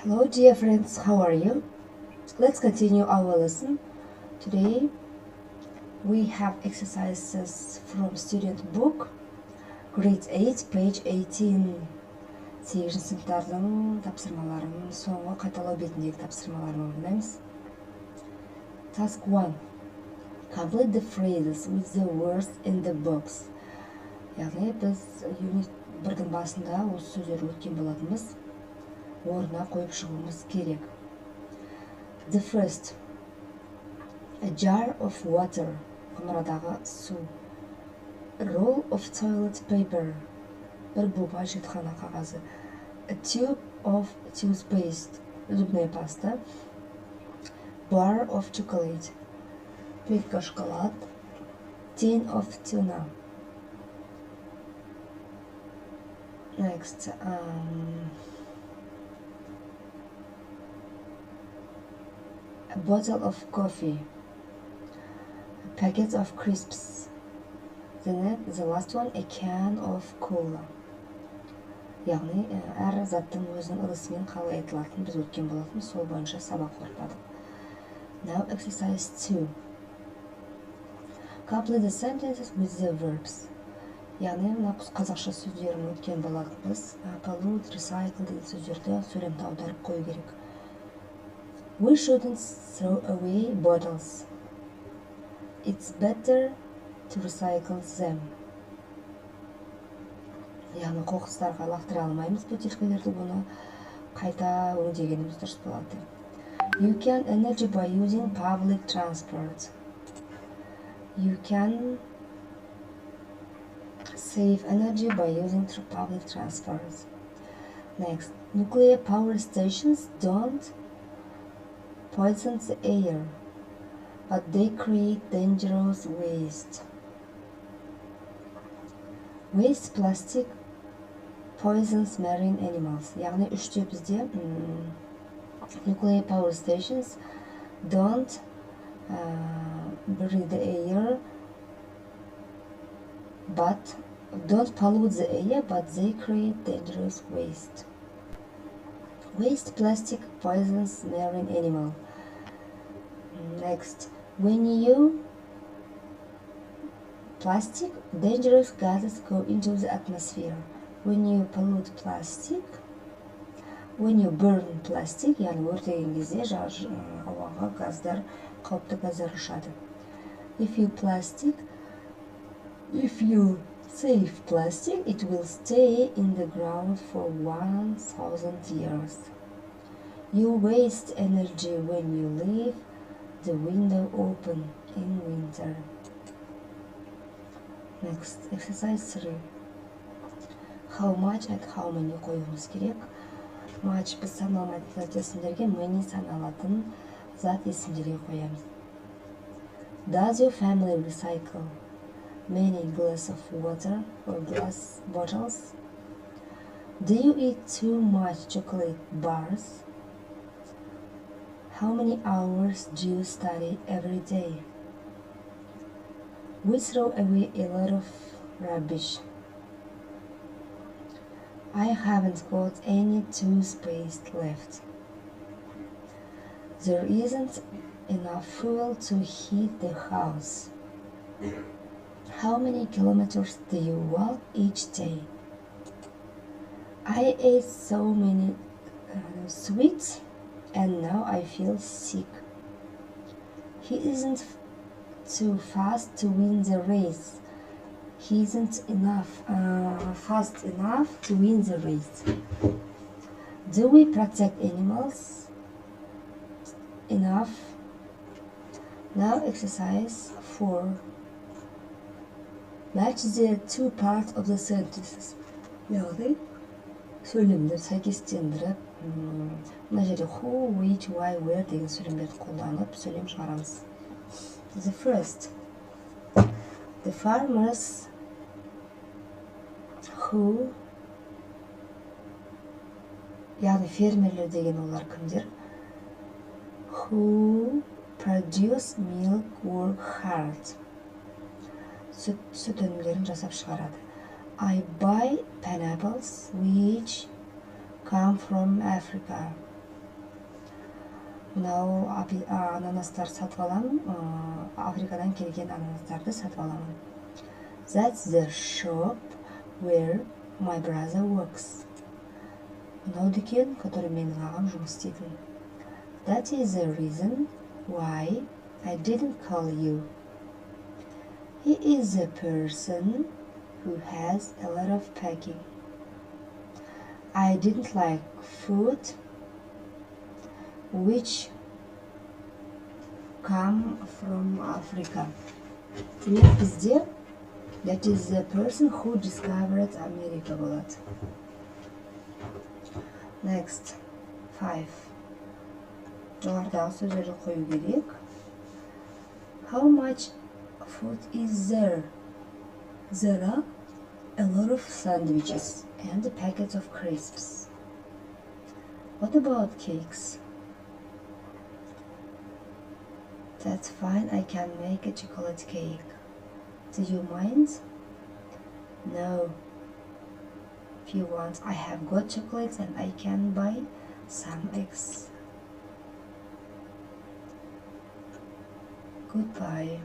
Hello dear friends, how are you? Let's continue our lesson. Today we have exercises from student book, grade 8, page 18. 8 сыныптардың тапсырмаларын соңғы қайталау бетіндегі тапсырмаларын орындаймыз. Task 1. Complete the phrases with the words in the box. Яғни біз unit 1-дің басында осы сөздерді өткен болатынбыз. Орнына қойып шығуымыз керек. The first. A jar of water. Құмырадағы су. A roll of toilet paper. Bir буба жітхана қағазы. A tube of toothpaste. Зубная паста. Bar of chocolate. Плитка шоколад. Tin of tuna. Next. A bottle of coffee, a packet of crisps, the last one, a can of cola. Яғни, әр заттың өзінің ырысымен қалай айтылатынын біз өткен болатын, сол бойынша сабақ оқытадық. Now exercise 2. Complete the sentences with the verbs. Яғни, мына қазақша сөздерін өткен болатынбыз. Pollute, recycle деген сөздерді сөйлемді аударып қою керек. We shouldn't throw away bottles. It's better to recycle them. Яғни қоқыстарға лақтыра алмаймыз бөтелкелерді, бұны қайта өңдегеніміз дұрыс болады. You can energy by using public transport. You can save energy by using public transport. Next, nuclear power stations don't poison the air, but they create dangerous waste. Waste plastic poisons marine animals. Яғни үште бізде nuclear power stations don't breathe the air, but don't pollute the air, but they create dangerous waste. Waste plastic poisons marine animal. Next, when you plastic, dangerous gases go into the atmosphere. When you pollute plastic, when you burn plastic, яғни өртеген кезде ауаға газдар, қауіпті газдар ұшады. If you save plastic, it will stay in the ground for 1,000 years. You waste energy when you leave the window open in winter. Next, exercise 3. How much and how many қоюымыз керек. Much біз саналмайтын зат есімдерге, many саналатын зат есімдерге қоямыз. Does your family recycle many glasses of water or glass bottles? Do you eat too much chocolate bars? How many hours do you study every day? We throw away a lot of rubbish. I haven't got any toothpaste left. There isn't enough fuel to heat the house. How many kilometers do you walk each day? I ate so many sweets and now I feel sick. He isn't too fast to win the race. He isn't fast enough to win the race. Do we protect animals enough? Now exercise 4. Match the two parts of the sentences. Яғни сөйлемді сәйкестендіріп, мына жерде who, which, why, where деген сөйлемдерді қолданып сөйлем шығарамыз. The first. The farmers who, яғни фермерлер деген олар кімдер? Who produce milk work hard. Süt өнімдерін жасап шығарады. I buy pineapples which come from Africa. мынау ананастар сатып аламын, Африкадан келген ананастарды сатып аламын. That's the shop where my brother works. Мынау дүкен, который менің ағам жұмыс істейтін. That is the reason why I didn't call you. He is a person who has a lot of packing. I didn't like food which come from Africa. Демек бізде that is the person who discovered America болады. Next, 5. Жоғарыдағы сөздерді қою керек. How much food is there? There are a lot of sandwiches and packets of crisps. What about cakes? That's fine, I can make a chocolate cake. Do you mind? No. If you want, I have got chocolates and I can buy some eggs. Goodbye.